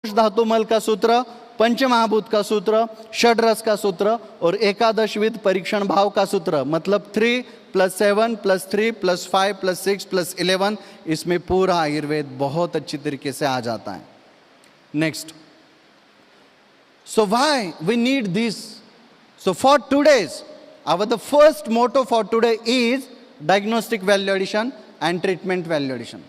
धातुमल का सूत्र, पंचमहाभूत का सूत्र, षड्रस का सूत्र और एकादशविध परीक्षण भाव का सूत्र, मतलब 3 + 7 + 3 + 5 + 6 + 11, इसमें पूरा आयुर्वेद बहुत अच्छी तरीके से आ जाता है। Next, so why we need this? So for today's, the first motto for today is diagnostic value addition and treatment value addition.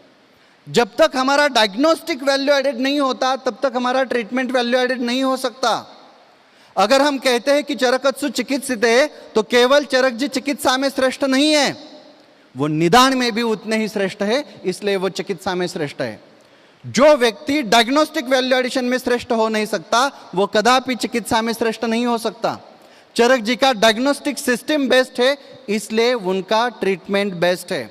जब तक हमारा डायग्नोस्टिक वैल्यू एडेड नहीं होता तब तक हमारा ट्रीटमेंट वैल्यू एडेड नहीं हो सकता। अगर हम कहते हैं कि चरकत्सु चिकित्सिते, तो केवल चरक जी चिकित्सा में श्रेष्ठ नहीं है, वो निदान में भी उतने ही श्रेष्ठ है, इसलिए वो चिकित्सा में श्रेष्ठ है। जो व्यक्ति डायग्नोस्टिक वैल्यू एडिशन में श्रेष्ठ हो नहीं सकता वो कदापि चिकित्सा में श्रेष्ठ नहीं हो सकता। चरक जी का डायग्नोस्टिक सिस्टम बेस्ट है, इसलिए उनका ट्रीटमेंट बेस्ट है।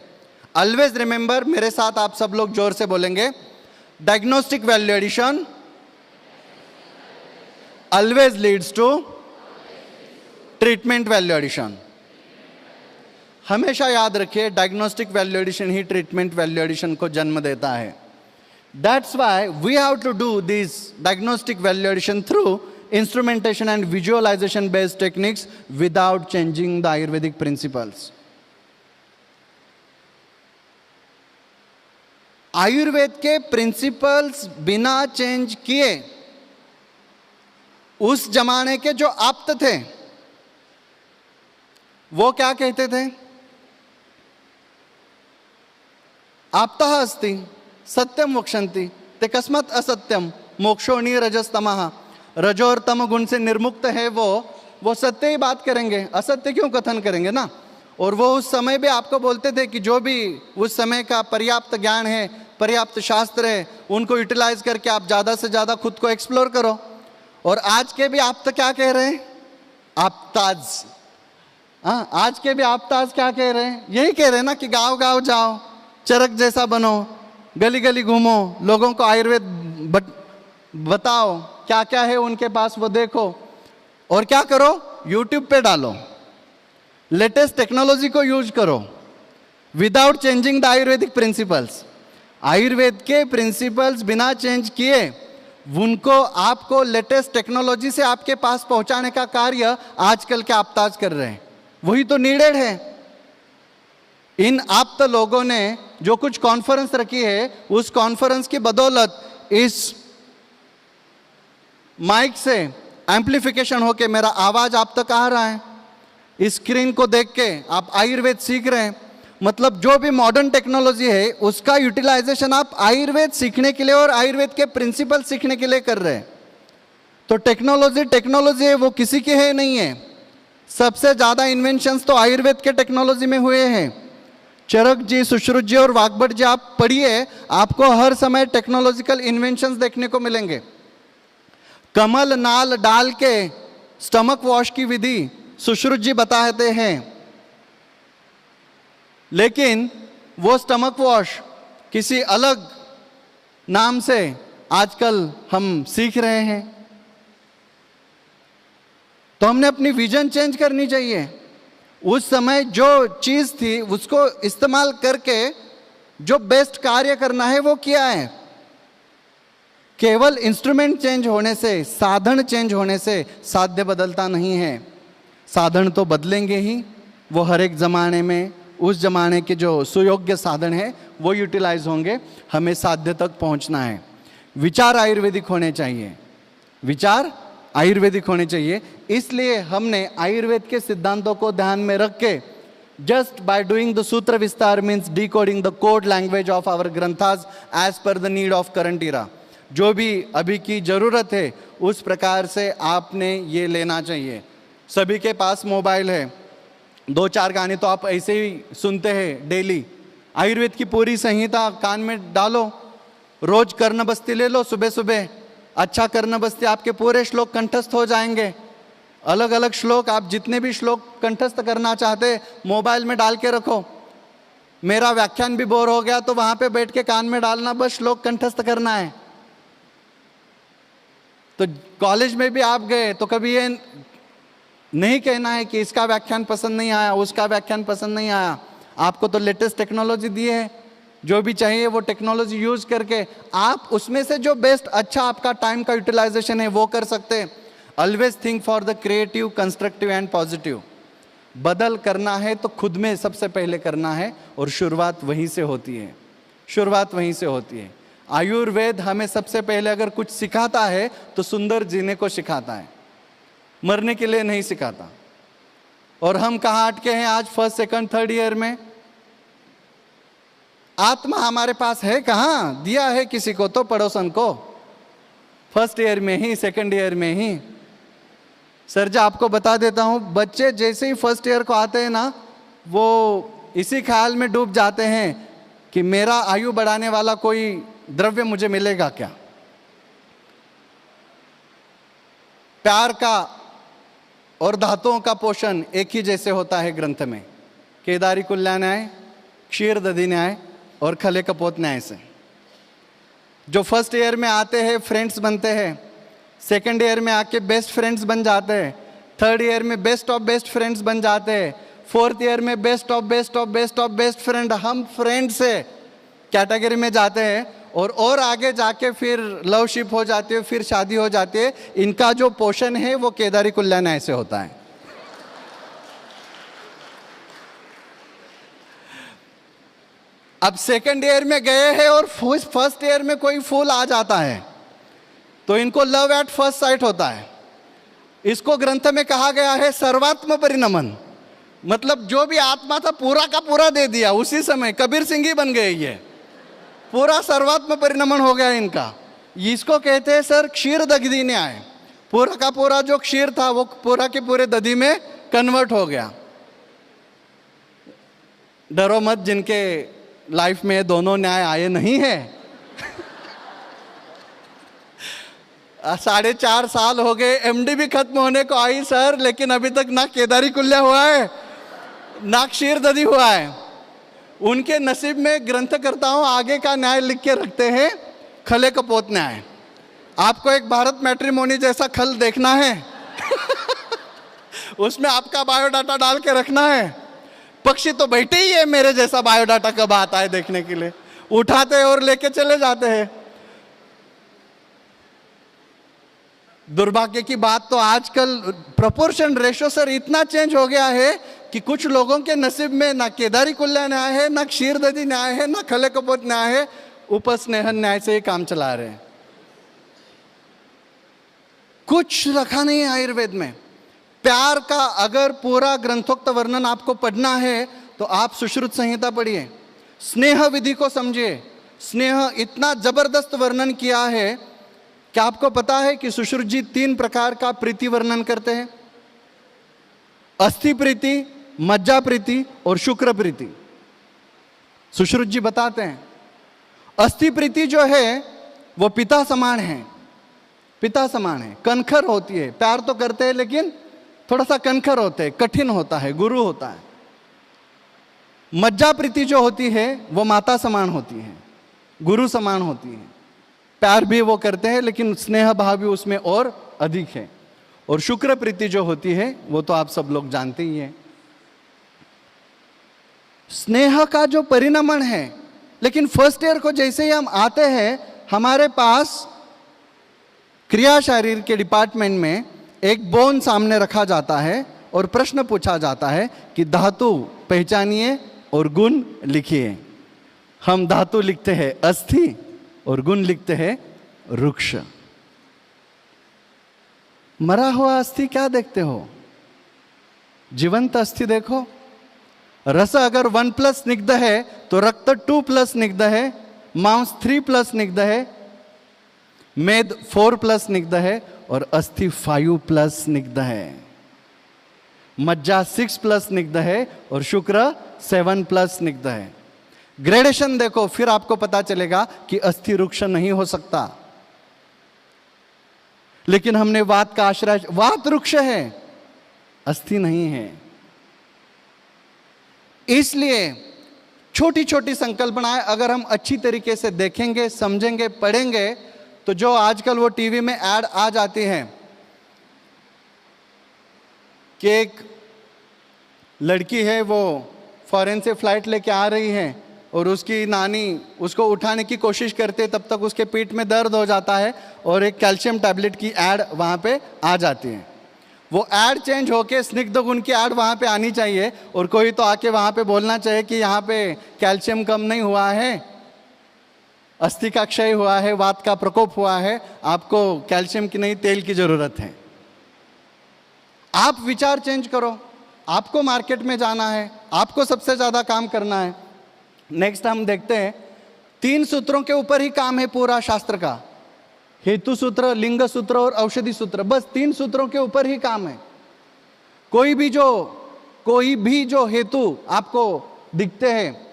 ऑलवेज रिमेंबर, मेरे साथ आप सब लोग जोर से बोलेंगे, diagnostic value addition always leads to treatment value addition. हमेशा याद रखिए, डायग्नोस्टिक वैल्यू एडिशन ही ट्रीटमेंट वैल्यू एडिशन को जन्म देता है। That's why we have to do this diagnostic value addition through instrumentation and visualization based techniques without changing the Ayurvedic principles. Ayurveda के principles बिना चेंज किए उस जमाने के जो आप्त थे वो क्या कहते थे? आप्तः अस्ति सत्यम वक्षन्ति ते कस्मत् असत्यम मोक्षोणी रजस्तमः। रजो और तम गुण से निर्मुक्त है वो सत्य ही बात करेंगे, असत्य क्यों कथन करेंगे ना। और वो उस समय भी आपको बोलते थे कि जो भी उस समय का पर्याप्त ज्ञान है, पर्याप्त शास्त्र है, उनको यूटिलाइज करके आप ज़्यादा से ज़्यादा खुद को एक्सप्लोर करो। और आज के भी आप तो क्या कह रहे हैं? आपताज। हाँ, आज के भी आपताज क्या कह रहे हैं? यही कह रहे हैं ना कि गाँव गाँव जाओ, चरक जैसा बनो, गली गली घूमो, लोगों को आयुर्वेद बताओ, क्या क्या है उनके पास वो देखो, और क्या करो, यूट्यूब पे डालो, लेटेस्ट टेक्नोलॉजी को यूज करो without changing the Ayurvedic principles. Ayurveda के प्रिंसिपल्स बिना चेंज किए उनको आपको लेटेस्ट टेक्नोलॉजी से आपके पास पहुंचाने का कार्य आजकल के आपताज कर रहे हैं, वही तो नीडेड है। इन आप्त लोगों ने जो कुछ कॉन्फ्रेंस रखी है, उस कॉन्फ्रेंस की बदौलत इस माइक से एम्प्लीफिकेशन होके मेरा आवाज आप तक आ रहा है, इस स्क्रीन को देख के आप आयुर्वेद सीख रहे हैं। मतलब जो भी मॉडर्न टेक्नोलॉजी है उसका यूटिलाइजेशन आप आयुर्वेद सीखने के लिए और आयुर्वेद के प्रिंसिपल सीखने के लिए कर रहे हैं। तो टेक्नोलॉजी है, वो किसी की है नहीं है। सबसे ज्यादा इन्वेंशंस तो आयुर्वेद के टेक्नोलॉजी में हुए हैं। चरक जी, सुश्रुत जी और वाग्भट जी आप पढ़िए, आपको हर समय टेक्नोलॉजिकल इन्वेंशंस देखने को मिलेंगे। कमल नाल डाल के स्टमक वॉश की विधि सुश्रुत जी बताते हैं, लेकिन वो स्टमक वॉश किसी अलग नाम से आजकल हम सीख रहे हैं। तो हमने अपनी विजन चेंज करनी चाहिए। उस समय जो चीज थी उसको इस्तेमाल करके जो बेस्ट कार्य करना है वो किया है। केवल इंस्ट्रूमेंट चेंज होने से, साधन चेंज होने से साध्य बदलता नहीं है। साधन तो बदलेंगे ही, वो हर एक जमाने में उस जमाने के जो सुयोग्य साधन है वो यूटिलाइज होंगे। हमें साध्य तक पहुंचना है। विचार आयुर्वेदिक होने चाहिए, विचार आयुर्वेदिक होने चाहिए। इसलिए हमने आयुर्वेद के सिद्धांतों को ध्यान में रख के just by doing the sutra vistar means decoding the code language of our granthas as per the need of current era, जो भी अभी की जरूरत है उस प्रकार से आपने ये लेना चाहिए। सभी के पास मोबाइल है, 2-4 गाने तो आप ऐसे ही सुनते हैं डेली। आयुर्वेद की पूरी संहिता कान में डालो, रोज कर्ण बस्ती ले लो सुबह सुबह, अच्छा कर्ण बस्ती आपके पूरे श्लोक कंठस्थ हो जाएंगे। अलग अलग श्लोक, आप जितने भी श्लोक कंठस्थ करना चाहते मोबाइल में डाल के रखो। मेरा व्याख्यान भी बोर हो गया तो वहां पे बैठ के कान में डालना, बस श्लोक कंठस्थ करना है। तो कॉलेज में भी आप गए तो कभी ये नहीं कहना है कि इसका व्याख्यान पसंद नहीं आया, उसका व्याख्यान पसंद नहीं आया। आपको तो लेटेस्ट टेक्नोलॉजी दी है, जो भी चाहिए वो टेक्नोलॉजी यूज करके आप उसमें से जो बेस्ट अच्छा आपका टाइम का यूटिलाइजेशन है वो कर सकते हैं। Always think for the creative, constructive and positive. बदल करना है तो खुद में सबसे पहले करना है, और शुरुआत वहीं से होती है, शुरुआत वहीं से होती है। आयुर्वेद हमें सबसे पहले अगर कुछ सिखाता है तो सुंदर जीने को सिखाता है, मरने के लिए नहीं सिखाता। और हम कहाँ अटके हैं आज फर्स्ट सेकंड थर्ड ईयर में? आत्मा हमारे पास है कहाँ? दिया है किसी को तो, पड़ोसन को, फर्स्ट ईयर में ही, सेकंड ईयर में ही। सर जी आपको बता देता हूं, बच्चे जैसे ही फर्स्ट ईयर को आते हैं ना, वो इसी ख्याल में डूब जाते हैं कि मेरा आयु बढ़ाने वाला कोई द्रव्य मुझे मिलेगा क्या। प्यार का और धातुओं का पोषण एक ही जैसे होता है ग्रंथ में, केदारी कुल्या न्याय, क्षीर दधि न्याय और खले कपोत न्याय से। जो फर्स्ट ईयर में आते हैं फ्रेंड्स बनते हैं, सेकेंड ईयर में आके बेस्ट फ्रेंड्स बन जाते हैं, थर्ड ईयर में बेस्ट ऑफ बेस्ट फ्रेंड्स बन जाते हैं, फोर्थ ईयर में best of best of best of best friend, हम फ्रेंड से कैटेगरी में जाते हैं, और आगे जाके फिर लवशिप हो जाती है, फिर शादी हो जाती है। इनका जो पोषण है वो केदारी कुल्या न्याय से होता है। अब सेकंड ईयर में गए हैं और फर्स्ट ईयर में कोई फूल आ जाता है तो इनको लव एट फर्स्ट साइट होता है। इसको ग्रंथ में कहा गया है सर्वात्म परिणमन, मतलब जो भी आत्मा था पूरा का पूरा दे दिया उसी समय। कबीर सिंह ही बन गए, ये पूरा सर्वात्म परिणमन हो गया इनका। इसको कहते हैं सर क्षीर दधि न्याय। पूरा का पूरा जो क्षीर था वो पूरा के पूरे दधि में कन्वर्ट हो गया। डरो मत, जिनके लाइफ में दोनों न्याय आए नहीं है। 4.5 साल हो गए, एमडी भी खत्म होने को आई सर, लेकिन अभी तक ना केदारी कुल्या हुआ है ना क्षीर दधि हुआ है। उनके नसीब में ग्रंथकर्ताओं आगे का न्याय लिख के रखते हैं, खले कपोत न्याय। आपको एक भारत मैट्रिमोनी जैसा खल देखना है उसमें आपका बायोडाटा डाल के रखना है। पक्षी तो बैठे ही है, मेरे जैसा बायोडाटा कब आता है देखने के लिए, उठाते हैं और लेके चले जाते हैं। दुर्भाग्य की बात तो आजकल प्रोपोर्शन रेशो सर इतना चेंज हो गया है कि कुछ लोगों के नसीब में ना केदारी कुल्या न्याय है, ना क्षीर दधि न्याय है, ना खले कपोत न्याय है, उपस्नेहन न्याय से ही काम चला रहे हैं। कुछ रखा नहीं है आयुर्वेद में। प्यार का अगर पूरा ग्रंथोक्त वर्णन आपको पढ़ना है तो आप सुश्रुत संहिता पढ़िए, स्नेह विधि को समझिए। स्नेह इतना जबरदस्त वर्णन किया है। क्या आपको पता है कि सुश्रुत जी 3 प्रकार का प्रीति वर्णन करते हैं? अस्थि प्रीति, मज्जा प्रीति और शुक्र प्रीति। सुश्रुत जी बताते हैं अस्थि प्रीति जो है वो पिता समान है, पिता समान है, कनखर होती है। प्यार तो करते हैं लेकिन थोड़ा सा कनखर होते हैं, कठिन होता है, गुरु होता है। मज्जा प्रीति जो होती है वो माता समान होती है, गुरु समान होती है। प्यार भी वो करते हैं लेकिन स्नेह भाव भी उसमें और अधिक है। और शुक्र प्रीति जो होती है वो तो आप सब लोग जानते ही हैं। स्नेह का जो परिणमन है, लेकिन फर्स्ट ईयर को जैसे ही हम आते हैं हमारे पास क्रिया शारीर के डिपार्टमेंट में एक बोन सामने रखा जाता है और प्रश्न पूछा जाता है कि धातु पहचानिए और गुण लिखिए। हम धातु लिखते हैं अस्थि और गुण लिखते हैं रुक्ष। मरा हुआ अस्थि क्या देखते हो? जीवंत अस्थि देखो। रस अगर 1+ स्निग्ध है तो रक्त 2+ स्निग्ध है, मांस 3+ स्निग्ध है, मेद 4+ स्निग्ध है और अस्थि 5+ स्निग्ध है। मज्जा 6+ स्निग्ध है और शुक्र 7+ स्निग्ध है। ग्रेडेशन देखो, फिर आपको पता चलेगा कि अस्थि रुक्ष नहीं हो सकता। लेकिन हमने वात का आश्रय, वात रुक्ष है, अस्थि नहीं है। इसलिए छोटी छोटी संकल्पनाएं अगर हम अच्छी तरीके से देखेंगे, समझेंगे, पढ़ेंगे तो जो आजकल वो टीवी में ऐड आ जाती है कि एक लड़की है वो फॉरेन से फ्लाइट लेके आ रही है और उसकी नानी उसको उठाने की कोशिश करते तब तक उसके पीठ में दर्द हो जाता है और एक कैल्शियम टैबलेट की ऐड वहाँ पे आ जाती है। वो ऐड चेंज होके स्निग्ध गुण की ऐड वहाँ पे आनी चाहिए और कोई तो आके वहाँ पे बोलना चाहिए कि यहाँ पे कैल्शियम कम नहीं हुआ है, अस्थि का क्षय हुआ है, वात का प्रकोप हुआ है, आपको कैल्शियम की नहीं तेल की जरूरत है। आप विचार चेंज करो, आपको मार्केट में जाना है, आपको सबसे ज्यादा काम करना है। नेक्स्ट हम देखते हैं 3 सूत्रों के ऊपर ही काम है पूरा शास्त्र का, हेतु सूत्र, लिंग सूत्र और औषधि सूत्र, बस 3 सूत्रों के ऊपर ही काम है। कोई भी जो हेतु आपको दिखते हैं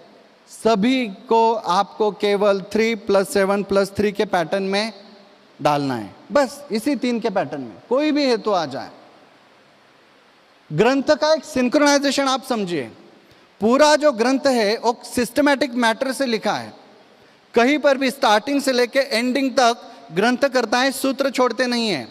सभी को आपको केवल 3 + 7 + 3 के पैटर्न में डालना है, बस इसी 3 के पैटर्न में कोई भी हेतु आ जाए। ग्रंथ का एक सिंक्रोनाइजेशन आप समझिए, पूरा जो ग्रंथ है वो सिस्टमैटिक मैटर से लिखा है, कहीं पर भी स्टार्टिंग से लेके एंडिंग तक ग्रंथकर्ताएं सूत्र छोड़ते नहीं है।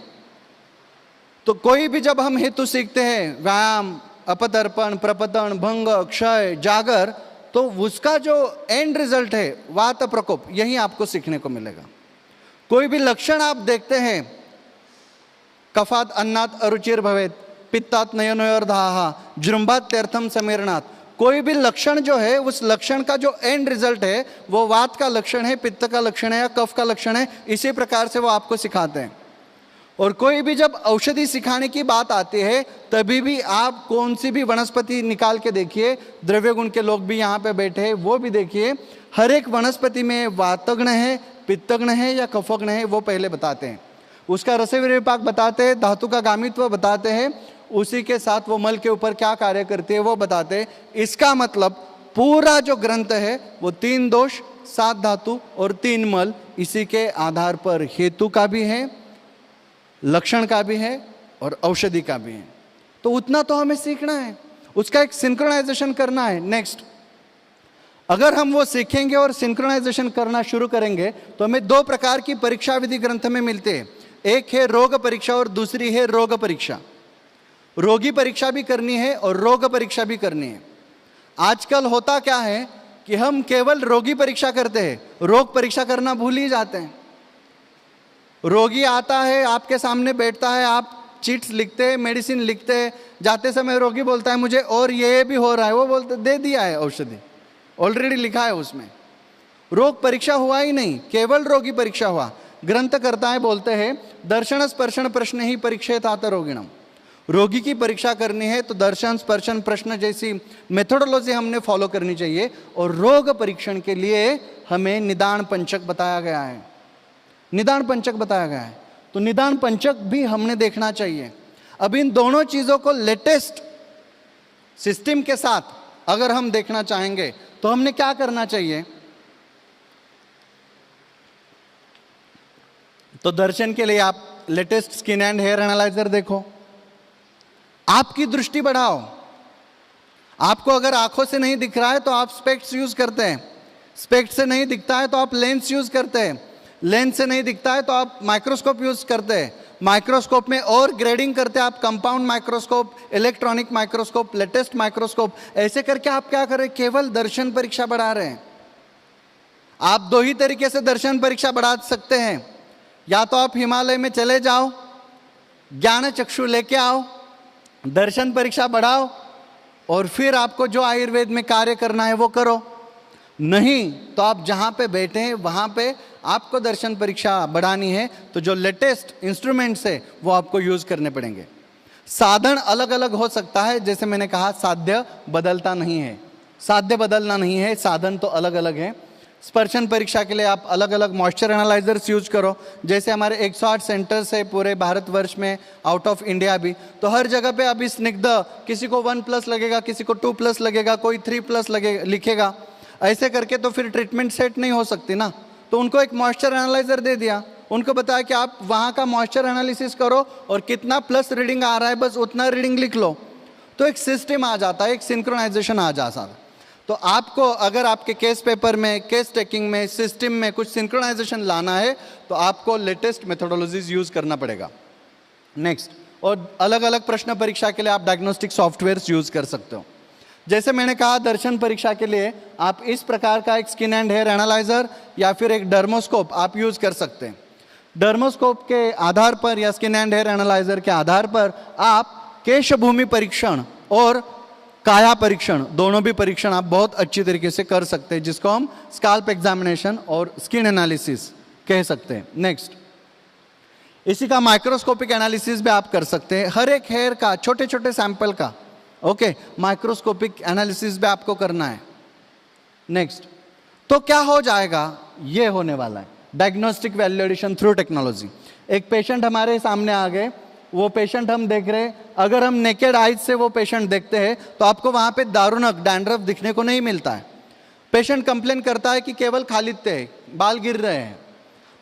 तो कोई भी जब हम हेतु सीखते हैं, व्यायाम, अपतर्पण, प्रपतन, भंग, क्षय, जागर, तो उसका जो एंड रिजल्ट है वात प्रकोप, यही आपको सीखने को मिलेगा। कोई भी लक्षण आप देखते हैं, कफात अन्नात अरुचिर भवेत, पित्तात नयनोर्धाहा, जृंभात तीर्थम समीरणात, कोई भी लक्षण जो है उस लक्षण का जो एंड रिजल्ट है वो वात का लक्षण है, पित्त का लक्षण है या कफ का लक्षण है, इसी प्रकार से वो आपको सिखाते हैं। और कोई भी जब औषधि सिखाने की बात आती है तभी भी आप कौन सी भी वनस्पति निकाल के देखिए, द्रव्य गुण के लोग भी यहाँ पे बैठे हैं वो भी देखिए, हर एक वनस्पति में वातग्न है, पित्तग्न है या कफग्न है वो पहले बताते हैं, उसका रसवीर विपाक बताते हैं, धातु का गामित्व बताते हैं, उसी के साथ वो मल के ऊपर क्या कार्य करती है वो बताते हैं। इसका मतलब पूरा जो ग्रंथ है वो 3 दोष, 7 धातु और 3 मल, इसी के आधार पर हेतु का भी है, लक्षण का भी है और औषधि का भी है। तो उतना तो हमें सीखना है, उसका एक सिंक्रोनाइजेशन करना है। नेक्स्ट, अगर हम वो सीखेंगे और सिंक्रोनाइजेशन करना शुरू करेंगे तो हमें 2 प्रकार की परीक्षा विधि ग्रंथ में मिलते हैं, एक है रोग परीक्षा और दूसरी है रोग परीक्षा। रोगी परीक्षा भी करनी है और रोग परीक्षा भी करनी है। आजकल होता क्या है कि हम केवल रोगी परीक्षा करते हैं, रोग परीक्षा करना भूल ही जाते हैं। रोगी आता है, आपके सामने बैठता है, आप चिट्स लिखते हैं, मेडिसिन लिखते हैं, जाते समय रोगी बोलता है मुझे और ये भी हो रहा है, वो बोलते दे दिया है औषधि, ऑलरेडी लिखा है उसमें, रोग परीक्षा हुआ ही नहीं, केवल रोगी परीक्षा हुआ। ग्रंथकर्ताएं बोलते हैं दर्शन स्पर्शन प्रश्न ही परीक्षेतात रोगिणम, रोगी की परीक्षा करनी है तो दर्शन स्पर्शन प्रश्न जैसी मेथोडोलॉजी हमने फॉलो करनी चाहिए। और रोग परीक्षण के लिए हमें निदान पंचक बताया गया है, निदान पंचक बताया गया है, तो निदान पंचक भी हमने देखना चाहिए। अब इन दोनों चीजों को लेटेस्ट सिस्टम के साथ अगर हम देखना चाहेंगे तो हमने क्या करना चाहिए, तो दर्शन के लिए आप latest skin and hair analyser देखो, आपकी दृष्टि बढ़ाओ। आपको अगर आंखों से नहीं दिख रहा है तो आप स्पेक्ट्स यूज करते हैं, स्पेक्ट्स से नहीं दिखता है तो आप लेंस यूज करते हैं, लेंस से नहीं दिखता है तो आप माइक्रोस्कोप यूज करते हैं, माइक्रोस्कोप में और ग्रेडिंग करते हैं आप, compound microscope, electronic microscope, latest microscope, ऐसे करके आप क्या कर रहे हैं, केवल दर्शन परीक्षा बढ़ा रहे हैं। आप 2 ही तरीके से दर्शन परीक्षा बढ़ा सकते हैं, या तो आप हिमालय में चले जाओ, ज्ञान चक्षु लेके आओ, दर्शन परीक्षा बढ़ाओ और फिर आपको जो आयुर्वेद में कार्य करना है वो करो। नहीं तो आप जहाँ पे बैठे हैं वहाँ पे आपको दर्शन परीक्षा बढ़ानी है तो जो लेटेस्ट इंस्ट्रूमेंट्स है वो आपको यूज करने पड़ेंगे। साधन अलग अलग हो सकता है, जैसे मैंने कहा साध्य बदलता नहीं है, साध्य बदलना नहीं है, साधन तो अलग अलग है। स्पर्शन परीक्षा के लिए आप अलग अलग मॉइस्चर एनालाइजर्स यूज करो, जैसे हमारे 108 सेंटर्स है पूरे भारतवर्ष में, आउट ऑफ इंडिया भी, तो हर जगह पे अभी स्निग्ध, किसी को 1+ लगेगा, किसी को 2+ लगेगा, कोई 3+ लगेगा लिखेगा, ऐसे करके तो फिर ट्रीटमेंट सेट नहीं हो सकती ना। तो उनको एक मॉइस्चर एनालाइजर दे दिया, उनको बताया कि आप वहाँ का मॉइस्चर एनालिसिस करो और कितना प्लस रीडिंग आ रहा है बस उतना रीडिंग लिख लो, तो एक सिस्टम आ जाता है, एक सिंक्रोनाइजेशन आ जाता है। तो आपको अगर आपके केस पेपर में, केस टेकिंग में, सिस्टम में कुछ सिंक्रोनाइजेशन लाना है तो आपको लेटेस्ट मेथोडोलॉजीज यूज करना पड़ेगा। नेक्स्ट, और अलग अलग प्रश्न परीक्षा के लिए आप डायग्नोस्टिक सॉफ्टवेयर यूज कर सकते हो। जैसे मैंने कहा दर्शन परीक्षा के लिए आप इस प्रकार का एक स्किन एंड हेयर एनालाइजर या फिर एक डर्मोस्कोप आप यूज कर सकते हैं। डर्मोस्कोप के आधार पर या स्किन एंड हेयर एनालाइजर के आधार पर आप केशभूमि परीक्षण और काया परीक्षण दोनों भी परीक्षण आप बहुत अच्छी तरीके से कर सकते हैं, जिसको हम स्काल्प एग्जामिनेशन और स्किन एनालिसिस कह सकते हैं। नेक्स्ट, इसी का माइक्रोस्कोपिक एनालिसिस भी आप कर सकते हैं। हर एक हेयर का छोटे छोटे सैंपल का माइक्रोस्कोपिक एनालिसिस भी आपको करना है। नेक्स्ट, तो क्या हो जाएगा, ये होने वाला है डायग्नोस्टिक वैल्यूएशन थ्रू टेक्नोलॉजी। एक पेशेंट हमारे सामने आ गए, वो पेशेंट हम देख रहे हैं, अगर हम नेकेड आइज से वो पेशेंट देखते हैं तो आपको वहां पे दारुणक डैंड्रफ दिखने को नहीं मिलता है। पेशेंट कंप्लेन करता है कि केवल खालित्य है, बाल गिर रहे हैं,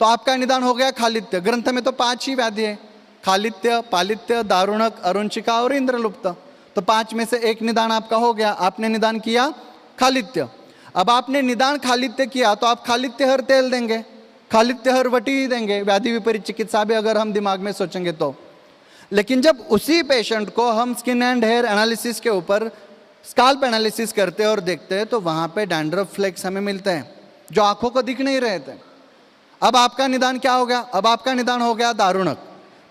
तो आपका निदान हो गया खालित्य। ग्रंथ में तो 5 ही व्याधि है, खालित्य, पालित्य, दारुणक, अरुंचिका और इंद्रलुप्त। तो 5 में से एक निदान आपका हो गया, आपने निदान किया खालित्य। अब आपने निदान खालित्य किया तो आप खालित्य हर तेल देंगे, खालित्य हर वटी ही देंगे, व्याधि विपरीत चिकित्सा भी अगर हम दिमाग में सोचेंगे तो। लेकिन जब उसी पेशेंट को हम स्किन एंड हेयर एनालिसिस के ऊपर स्काल्प एनालिसिस करते हैं और देखते हैं तो वहां पे डैंड्रफ फ्लेक्स हमें मिलते हैं जो आंखों को दिख नहीं रहे थे। अब आपका निदान क्या हो गया, अब आपका निदान हो गया दारुणक।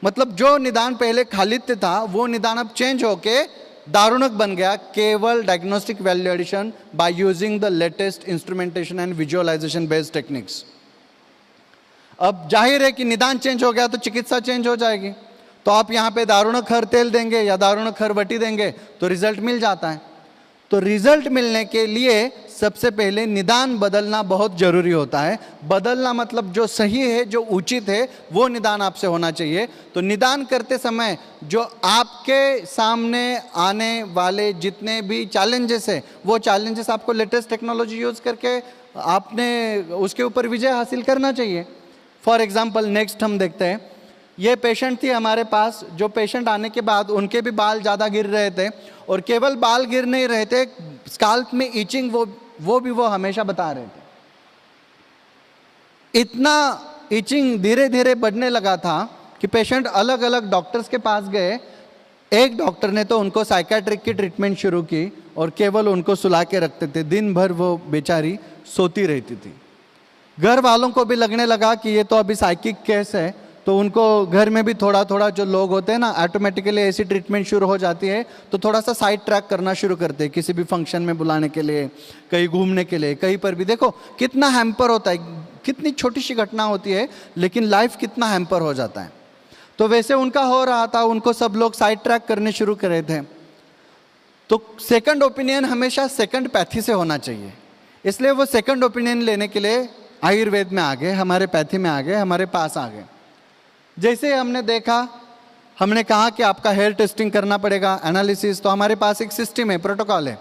मतलब जो निदान पहले खालित्य था वो निदान अब चेंज होके दारुणक बन गया, केवल diagnostic valuation by using the latest instrumentation and visualisation based techniques. अब जाहिर है कि निदान चेंज हो गया तो चिकित्सा चेंज हो जाएगी। तो आप यहाँ पे दारुणक हर तेल देंगे या दारुणक हर वटी देंगे तो रिजल्ट मिल जाता है। तो रिजल्ट मिलने के लिए सबसे पहले निदान बदलना बहुत जरूरी होता है। बदलना मतलब जो सही है, जो उचित है, वो निदान आपसे होना चाहिए। तो निदान करते समय जो आपके सामने आने वाले जितने भी चैलेंजेस है वो चैलेंजेस आपको लेटेस्ट टेक्नोलॉजी यूज करके आपने उसके ऊपर विजय हासिल करना चाहिए। फॉर एग्जाम्पल नेक्स्ट हम देखते हैं, ये पेशेंट थी हमारे पास, जो पेशेंट आने के बाद उनके भी बाल ज़्यादा गिर रहे थे और केवल बाल गिर नहीं रहे थे, स्काल्प में इचिंग वो हमेशा बता रहे थे। इतना इचिंग धीरे धीरे बढ़ने लगा था कि पेशेंट अलग अलग डॉक्टर्स के पास गए। एक डॉक्टर ने तो उनको साइकेट्रिक की ट्रीटमेंट शुरू की और केवल उनको सुला के रखते थे, दिन भर वो बेचारी सोती रहती थी। घर वालों को भी लगने लगा कि ये तो अभी साइकिक केस है, तो उनको घर में भी थोड़ा थोड़ा जो लोग होते हैं ना, ऑटोमेटिकली ऐसी ट्रीटमेंट शुरू हो जाती है तो थोड़ा सा साइड ट्रैक करना शुरू करते हैं, किसी भी फंक्शन में बुलाने के लिए, कहीं घूमने के लिए, कहीं पर भी। देखो कितना हैम्पर होता है, कितनी छोटी सी घटना होती है लेकिन लाइफ कितना हैम्पर हो जाता है। तो वैसे उनका हो रहा था, उनको सब लोग साइड ट्रैक करने शुरू कर रहे थे। तो सेकंड ओपिनियन हमेशा सेकंड पैथी से होना चाहिए, इसलिए वो सेकंड ओपिनियन लेने के लिए आयुर्वेद में आ गए, हमारे पैथी में आ गए, हमारे पास आ गए। जैसे हमने देखा, हमने कहा कि आपका हेयर टेस्टिंग करना पड़ेगा, एनालिसिस, तो हमारे पास एक सिस्टम है, प्रोटोकॉल है।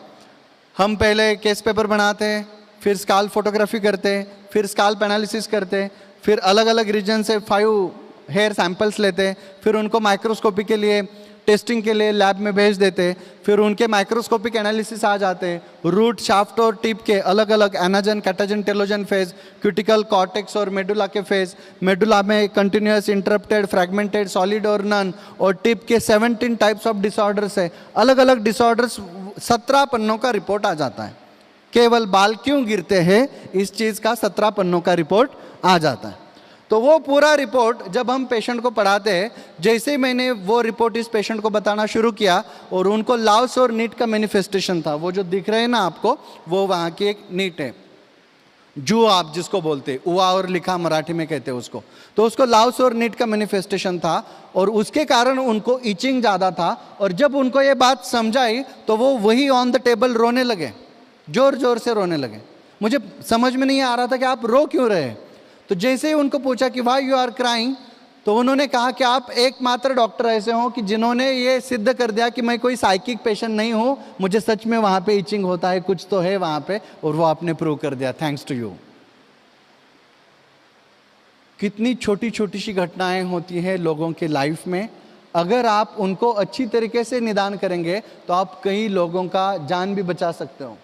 हम पहले केस पेपर बनाते हैं, फिर स्काल्प फोटोग्राफी करते हैं, फिर स्काल्प एनालिसिस करते हैं, फिर अलग अलग रीजन से 5 हेयर सैंपल्स लेते हैं, फिर उनको माइक्रोस्कोपी के लिए टेस्टिंग के लिए लैब में भेज देते, फिर उनके माइक्रोस्कोपिक एनालिसिस आ जाते, रूट, शाफ्ट और टिप के अलग अलग anagen, catagen, telogen phase, cuticle, cortex और मेडुला के फेज, मेडुला में कंटिन्यूअस, इंटरप्टेड, फ्रैगमेंटेड, सॉलिड और नन, और टिप के 17 टाइप्स ऑफ डिसऑर्डर्स है, अलग अलग डिसऑर्डर्स, 17 पन्नों का रिपोर्ट आ जाता है। केवल बाल क्यों गिरते हैं इस चीज़ का 17 पन्नों का रिपोर्ट आ जाता है। तो वो पूरा रिपोर्ट जब हम पेशेंट को पढ़ाते हैं, जैसे ही मैंने वो रिपोर्ट इस पेशेंट को बताना शुरू किया और उनको लाउस और नीट का मैनिफेस्टेशन था, वो जो दिख रहे हैं ना आपको, वो वहाँ की एक नीट है, जू आप जिसको बोलते, उआ और लिखा मराठी में कहते हैं उसको, तो उसको लाउस और नीट का मैनिफेस्टेशन था और उसके कारण उनको इचिंग ज़्यादा था। और जब उनको ये बात समझाई तो वो वही ऑन द टेबल रोने लगे, जोर जोर से रोने लगे। मुझे समझ में नहीं आ रहा था कि आप रो क्यों रहे। तो जैसे ही उनको पूछा कि वाई यू आर क्राइंग, तो उन्होंने कहा कि आप एकमात्र डॉक्टर ऐसे हो कि जिन्होंने ये सिद्ध कर दिया कि मैं कोई साइकिक पेशेंट नहीं हूँ, मुझे सच में वहाँ पे इचिंग होता है, कुछ तो है वहाँ पे, और वो आपने प्रूव कर दिया, थैंक्स टू यू। कितनी छोटी छोटी सी घटनाएं होती हैं लोगों के लाइफ में, अगर आप उनको अच्छी तरीके से निदान करेंगे तो आप कई लोगों का जान भी बचा सकते हो।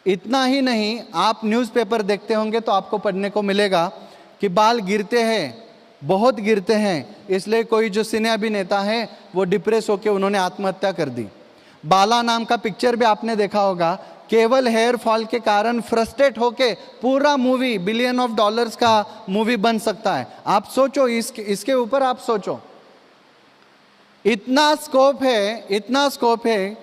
इतना ही नहीं, आप न्यूज़पेपर देखते होंगे तो आपको पढ़ने को मिलेगा कि बाल गिरते हैं, बहुत गिरते हैं, इसलिए कोई जो सिने अभिनेता है वो डिप्रेस होकर उन्होंने आत्महत्या कर दी। बाला नाम का पिक्चर भी आपने देखा होगा, केवल हेयर फॉल के कारण फ्रस्ट्रेट होके पूरा मूवी $1 बिलियन का मूवी बन सकता है। आप सोचो, इसके ऊपर आप सोचो, इतना स्कोप है, इतना स्कोप है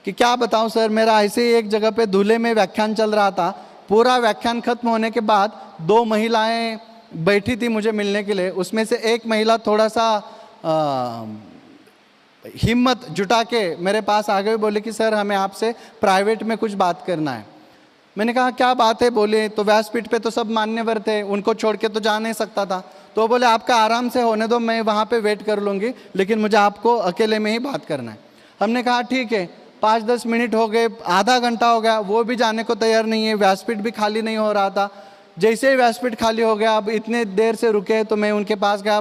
कि क्या बताऊं सर। मेरा ऐसे ही एक जगह पे धूले में व्याख्यान चल रहा था, पूरा व्याख्यान खत्म होने के बाद 2 महिलाएं बैठी थी मुझे मिलने के लिए। उसमें से एक महिला थोड़ा सा हिम्मत जुटा के मेरे पास आ गई, बोले कि सर हमें आपसे प्राइवेट में कुछ बात करना है। मैंने कहा क्या बात है? बोले तो व्यासपीठ पे तो सब मान्यवर थे, उनको छोड़ के तो जा नहीं सकता था। तो बोले आपका आराम से होने दो, मैं वहाँ पे वेट कर लूँगी, लेकिन मुझे आपको अकेले में ही बात करना है। हमने कहा ठीक है। 5-10 मिनट हो गए, आधा घंटा हो गया, वो भी जाने को तैयार नहीं है, व्यासपीठ भी खाली नहीं हो रहा था। जैसे ही व्यासपीठ खाली हो गया, अब इतने देर से रुके, तो मैं उनके पास गया,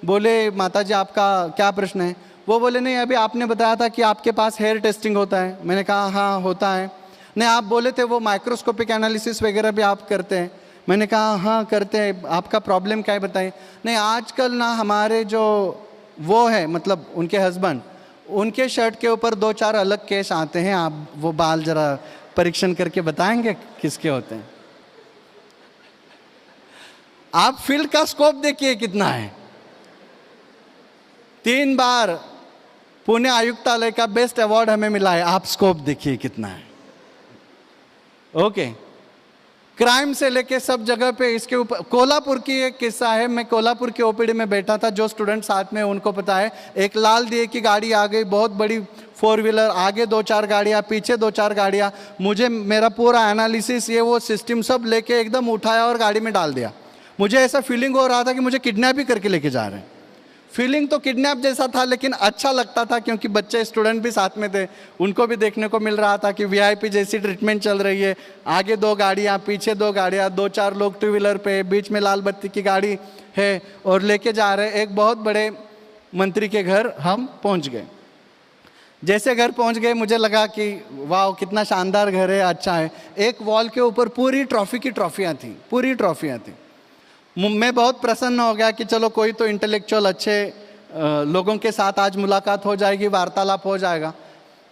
बोले माता जी आपका क्या प्रश्न है? वो बोले नहीं, अभी आपने बताया था कि आपके पास हेयर टेस्टिंग होता है। मैंने कहा हाँ होता है। नहीं, आप बोले थे वो माइक्रोस्कोपिक एनालिसिस वगैरह भी आप करते हैं। मैंने कहा हाँ करते हैं। आपका प्रॉब्लम क्या है बताइए। नहीं, आजकल ना हमारे जो वो है, मतलब उनके हस्बैंड, उनके शर्ट के ऊपर 2-4 अलग केस आते हैं, आप वो बाल जरा परीक्षण करके बताएंगे किसके होते हैं? आप फील्ड का स्कोप देखिए कितना है। 3 बार पुणे आयुक्तालय का बेस्ट अवार्ड हमें मिला है, आप स्कोप देखिए कितना है। ओके, क्राइम से लेके सब जगह पे इसके ऊपर। कोल्हापुर की एक किस्सा है, मैं कोल्हापुर की ओपीडी में बैठा था, जो स्टूडेंट साथ में उनको पता है, एक लाल दिए की गाड़ी आ गई, बहुत बड़ी 4 व्हीलर, आगे 2-4 गाड़ियाँ, पीछे 2-4 गाड़ियाँ। मुझे मेरा पूरा एनालिसिस ये वो सिस्टम सब लेके एकदम उठाया और गाड़ी में डाल दिया। मुझे ऐसा फीलिंग हो रहा था कि मुझे किडनैप ही करके लेके जा रहे हैं। फीलिंग तो किडनैप जैसा था, लेकिन अच्छा लगता था क्योंकि बच्चे स्टूडेंट भी साथ में थे, उनको भी देखने को मिल रहा था कि वीआईपी जैसी ट्रीटमेंट चल रही है। आगे 2 गाड़ियाँ, पीछे 2 गाड़ियाँ, 2-4 लोग 2 व्हीलर पे, बीच में लाल बत्ती की गाड़ी है और लेके जा रहे। एक बहुत बड़े मंत्री के घर हम पहुँच गए। जैसे घर पहुँच गए, मुझे लगा कि वाह कितना शानदार घर है, अच्छा है। एक वॉल के ऊपर पूरी ट्रॉफी की ट्रॉफियाँ थी, पूरी ट्रॉफियाँ थी। मैं बहुत प्रसन्न हो गया कि चलो कोई तो इंटेलेक्चुअल अच्छे लोगों के साथ आज मुलाकात हो जाएगी, वार्तालाप हो जाएगा।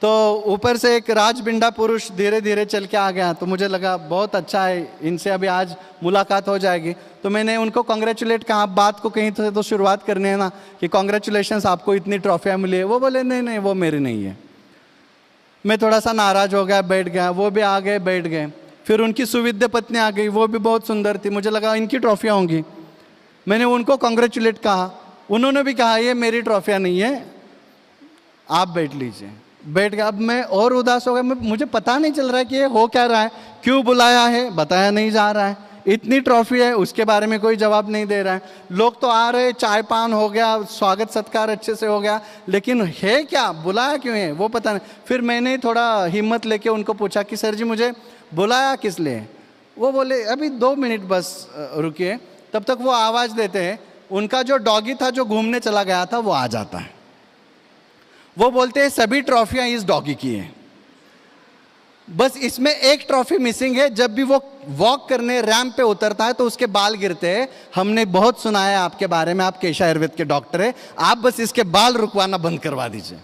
तो ऊपर से एक राजबिंडा पुरुष धीरे धीरे चल के आ गया, तो मुझे लगा बहुत अच्छा है, इनसे अभी आज मुलाकात हो जाएगी। तो मैंने उनको कॉन्ग्रेचुलेट कहा, आप बात को कहीं से तो शुरुआत करनी है ना, कि कॉन्ग्रेचुलेशंस आपको इतनी ट्रॉफियाँ मिली है। वो बोले नहीं नहीं वो मेरी नहीं है। मैं थोड़ा सा नाराज हो गया, बैठ गया। वो भी आ गए, बैठ गए। फिर उनकी सुविद्य पत्नी आ गई, वो भी बहुत सुंदर थी, मुझे लगा इनकी ट्रॉफियाँ होंगी। मैंने उनको कॉन्ग्रेचुलेट कहा, उन्होंने भी कहा ये मेरी ट्रॉफियाँ नहीं है, आप बैठ लीजिए। बैठ गया। अब मैं और उदास हो गया, मुझे पता नहीं चल रहा है कि ये हो क्या रहा है, क्यों बुलाया है बताया नहीं जा रहा है, इतनी ट्रॉफी है उसके बारे में कोई जवाब नहीं दे रहा है। लोग तो आ रहे, चाय पान हो गया, स्वागत सत्कार अच्छे से हो गया, लेकिन है क्या, बुलाया क्यों है वो पता नहीं। फिर मैंने थोड़ा हिम्मत लेके उनको पूछा कि सर जी मुझे बुलाया किस लिए? वो बोले अभी 2 मिनट बस रुकिए। तब तक वो आवाज़ देते हैं, उनका जो डॉगी था जो घूमने चला गया था वो आ जाता है। वो बोलते हैं सभी ट्रॉफियाँ इस डॉगी की हैं, बस इसमें एक ट्रॉफी मिसिंग है। जब भी वो वॉक करने रैंप पे उतरता है तो उसके बाल गिरते हैं। हमने बहुत सुना है आपके बारे में, आप केशा आयुर्वेद के डॉक्टर हैं, आप बस इसके बाल रुकवाना बंद करवा दीजिए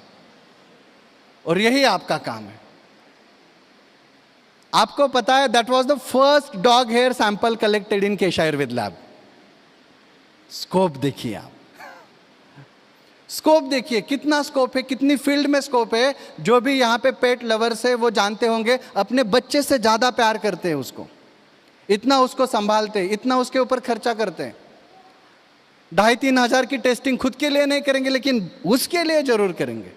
और यही आपका काम है। आपको पता है that was the first dog hair sample collected in Kesha Ayurveda lab. Scope देखिए आप, स्कोप देखिए कितना स्कोप है, कितनी फील्ड में स्कोप है। जो भी यहाँ पे पेट लवर्स है वो जानते होंगे, अपने बच्चे से ज़्यादा प्यार करते हैं उसको, इतना उसको संभालते हैं, इतना उसके ऊपर खर्चा करते हैं। 2,500-3 हज़ार की टेस्टिंग खुद के लिए नहीं करेंगे, लेकिन उसके लिए जरूर करेंगे।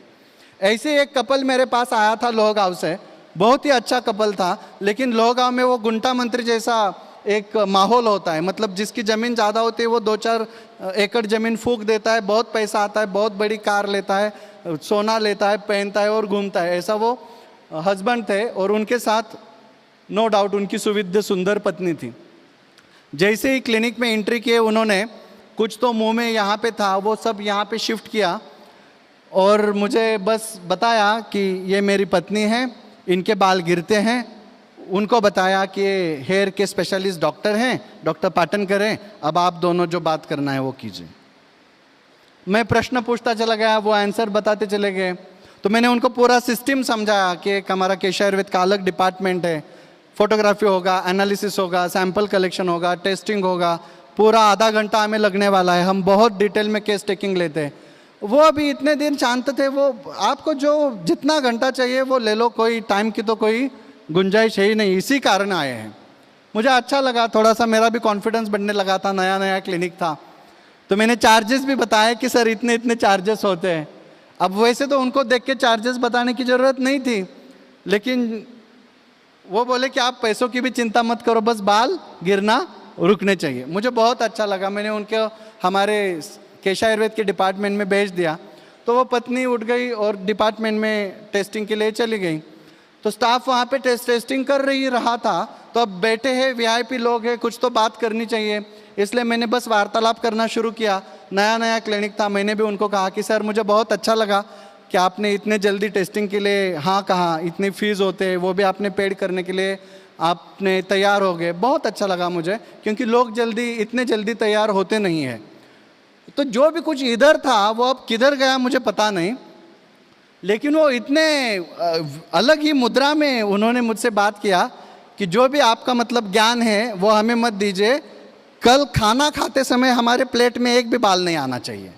ऐसे एक कपल मेरे पास आया था लोहगांव से, बहुत ही अच्छा कपल था, लेकिन लोहगांव में वो गुंटा मंत्री जैसा एक माहौल होता है, मतलब जिसकी ज़मीन ज़्यादा होती है वो 2-4 एकड़ ज़मीन फूंक देता है, बहुत पैसा आता है, बहुत बड़ी कार लेता है, सोना लेता है, पहनता है और घूमता है। ऐसा वो हस्बैंड थे और उनके साथ नो डाउट उनकी सुविद्य सुंदर पत्नी थी। जैसे ही क्लिनिक में एंट्री किए उन्होंने कुछ तो मुंह में यहाँ पे था, वो सब यहाँ पे शिफ्ट किया और मुझे बस बताया कि ये मेरी पत्नी है, इनके बाल गिरते हैं। उनको बताया कि हेयर के स्पेशलिस्ट डॉक्टर हैं, डॉक्टर पाटनकर हैं, अब आप दोनों जो बात करना है वो कीजिए। मैं प्रश्न पूछता चला गया, वो आंसर बताते चले गए। तो मैंने उनको पूरा सिस्टम समझाया कि एक हमारा केश आयुर्वेद का अलग डिपार्टमेंट है, फोटोग्राफी होगा, एनालिसिस होगा, सैंपल कलेक्शन होगा, टेस्टिंग होगा, पूरा आधा घंटा हमें लगने वाला है, हम बहुत डिटेल में केस टेकिंग लेते हैं। वो अभी इतने दिन शांत थे, वो आपको जो जितना घंटा चाहिए वो ले लो, कोई टाइम की तो कोई गुंजाइश है ही नहीं, इसी कारण आए हैं। मुझे अच्छा लगा, थोड़ा सा मेरा भी कॉन्फिडेंस बढ़ने लगा था, नया नया क्लिनिक था। तो मैंने चार्जेस भी बताया कि सर इतने इतने चार्जेस होते हैं। अब वैसे तो उनको देख के चार्जेस बताने की ज़रूरत नहीं थी, लेकिन वो बोले कि आप पैसों की भी चिंता मत करो, बस बाल गिरना रुकने चाहिए। मुझे बहुत अच्छा लगा, मैंने उनके हमारे केश आयुर्वेद के डिपार्टमेंट में भेज दिया। तो वो पत्नी उठ गई और डिपार्टमेंट में टेस्टिंग के लिए चली गई। तो स्टाफ वहाँ पे टेस्टिंग कर रहा था। तो अब बैठे हैं, वीआईपी लोग हैं, कुछ तो बात करनी चाहिए, इसलिए मैंने बस वार्तालाप करना शुरू किया। नया नया क्लिनिक था, मैंने भी उनको कहा कि सर मुझे बहुत अच्छा लगा कि आपने इतने जल्दी टेस्टिंग के लिए हाँ कहा, इतनी फीस होते हैं वो भी आपने पेड करने के लिए आपने तैयार हो गए, बहुत अच्छा लगा मुझे, क्योंकि लोग इतने जल्दी तैयार होते नहीं हैं। तो जो भी कुछ इधर था वो अब किधर गया मुझे पता नहीं, लेकिन वो इतने अलग ही मुद्रा में उन्होंने मुझसे बात किया कि जो भी आपका मतलब ज्ञान है वो हमें मत दीजिए, कल खाना खाते समय हमारे प्लेट में एक भी बाल नहीं आना चाहिए।